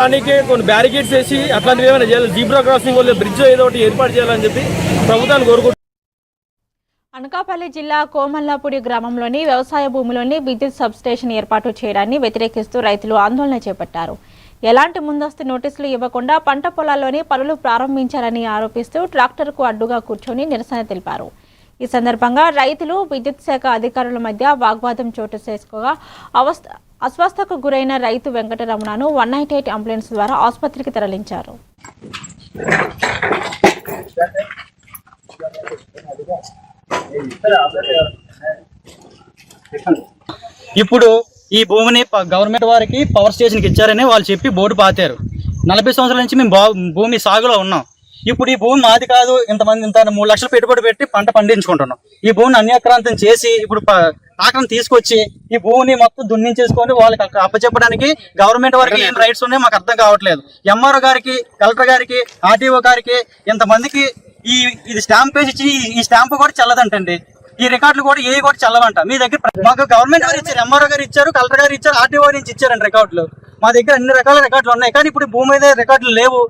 దానికి కొన్ని బ్యారికేడ్స్ వేసి అట్లాంటివి ఏమైనా చేయాలి. జీబ్రా క్రాసింగ్ వల్ల బ్రిడ్జ్ ఏదో ఒకటి ఏర్పాటు చేయాలని చెప్పి ప్రభుత్వాన్ని కోరుకుంటున్నాను. అనకాపల్లి జిల్లా కోమల్లాపూడి గ్రామంలోని వ్యవసాయ భూమిలోని విద్యుత్ సబ్స్టేషన్ ఏర్పాటు చేయడాన్ని వ్యతిరేకిస్తూ రైతులు ఆందోళన చేపట్టారు. ఎలాంటి ముందస్తు నోటీసులు ఇవ్వకుండా పంట పొలాల్లోని పనులు ప్రారంభించారని ఆరోపిస్తూ ట్రాక్టర్కు అడ్డుగా కూర్చొని నిరసన తెలిపారు. ఈ సందర్భంగా రైతులు విద్యుత్ శాఖ అధికారుల మధ్య వాగ్వాదం చోటు చేసుకోగా అస్వస్థకు గురైన రైతు వెంకటరమణను 198 అంబులెన్స్ ద్వారా ఆసుపత్రికి తరలించారు. ఇప్పుడు ఈ భూమిని గవర్నమెంట్ వారికి పవర్ స్టేషన్కి ఇచ్చారని వాళ్ళు చెప్పి బోర్డు పాతారు. 40 సంవత్సరాల నుంచి మేము భూమి సాగులో ఉన్నాం. ఇప్పుడు ఈ భూమి మాది కాదు, ఇంత 3 లక్షలు పెట్టుబడి పెట్టి పంట పండించుకుంటున్నాం. ఈ భూమిని అన్యాక్రాంతం చేసి ఇప్పుడు ఆక్రమణ తీసుకొచ్చి ఈ భూమిని మొత్తం దున్నించేసుకొని వాళ్ళకి అప్పచెప్పడానికి గవర్నమెంట్ వారికి ఏం రైట్స్ ఉన్నాయో మాకు అర్థం కావట్లేదు. ఎంఆర్ఓ గారికి, కలెక్టర్ గారికి, ఆర్టీఓ గారికి ఇంతమందికి ఇది స్టాంప్ పేజ్ ఇచ్చి ఈ స్టాంప్ కూడా చల్లదంటండి. ఈ రికార్డులు కూడా ఏ కూడా చల్లవంట. మీ దగ్గర మాకు గవర్నమెంట్ వారు ఇచ్చారు, ఎంఆర్ఓ గారు ఇచ్చారు, కలెక్టర్ గారు ఇచ్చారు, ఆర్టీఓ నుంచి ఇచ్చారండి రికార్డులు. మా దగ్గర అన్ని రకాల రికార్డులు ఉన్నాయి, కానీ ఇప్పుడు భూమి మీద రికార్డులు లేవు,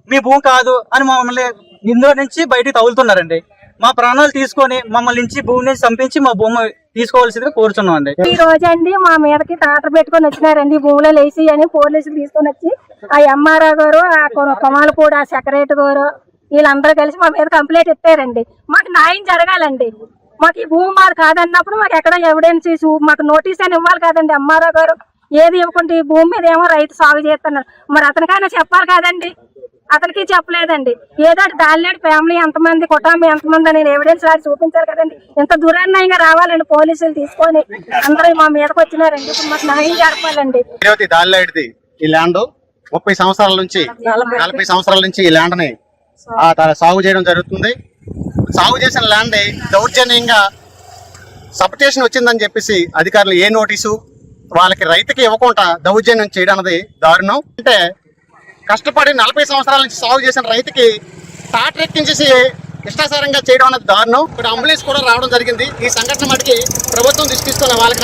మీ భూమి కాదు అని మమ్మల్ని ఇందులో నుంచి బయటికి తగులుతున్నారండి. మా ప్రాణాలు తీసుకొని మమ్మల్ని నుంచి భూమి నుంచి చంపించి మా భూమి తీసుకోవాల్సిందిగా కోరుచున్నాం అండి. ఈ రోజు అండి మా మీదకి టాటర్ పెట్టుకొని వచ్చినారండి, భూమిలో లేచి అని పోలీసులు తీసుకొని వచ్చి ఆ ఎంఆర్ఓ గారు, ఆ కొమాలపూడి ఆ సెక్రటరీ గారు వీళ్ళందరూ కలిసి మా మీద కంప్లైంట్ ఇస్తారండి. మాకు న్యాయం జరగాలండి. మాకు ఈ భూమి మాది కాదన్నప్పుడు మాకు ఎక్కడ ఎవిడెన్స్ మాకు నోటీస్ అని ఇవ్వాలి కదండి. ఎంఆర్ఓ గారు ఏది ఇవ్వకుండా ఈ భూమి మీద ఏమో రైతు సాగు చేస్తున్నారు, మరి అతనికైనా చెప్పాలి కదండి. అతనికి చెప్పలేదండి. ఏదో దానిలేడు ఫ్యామిలీ ఎంతమంది, కుటుంబం ఎంతమంది అని ఎవిడెన్స్ రాసి చూపించాలి కదండి. ఇంత దురన్యాయంగా రావాలండి పోలీసులు తీసుకొని అందరూ మా మీదకి వచ్చినారండి. ఇప్పుడు మాకు న్యాయం జరపాలండి. దానిలేడిది ఈ ల్యాండ్ 30 సంవత్సరాల నుంచి 40 సంవత్సరాల నుంచి ఈ ల్యాండ్ ని సాగు చేయడం జరుగుతుంది. సాగు చేసిన ల్యాండ్ దౌర్జన్యంగా సబ్స్టేషన్ వచ్చిందని చెప్పేసి అధికారులు ఏ నోటీసు వాళ్ళకి రైతుకి ఇవ్వకుండా దౌర్జన్యం చేయడం అనేది దారుణం. అంటే కష్టపడి 40 సంవత్సరాల నుంచి సాగు చేసిన రైతుకి టాటర్ ఎక్కించేసి ఇష్టాసారంగా చేయడం అనేది దారుణం. ఇక్కడ అంబులెన్స్ కూడా రావడం జరిగింది. ఈ సంఘటన మటుకి ప్రభుత్వం దృష్టిస్తున్న వాళ్ళకి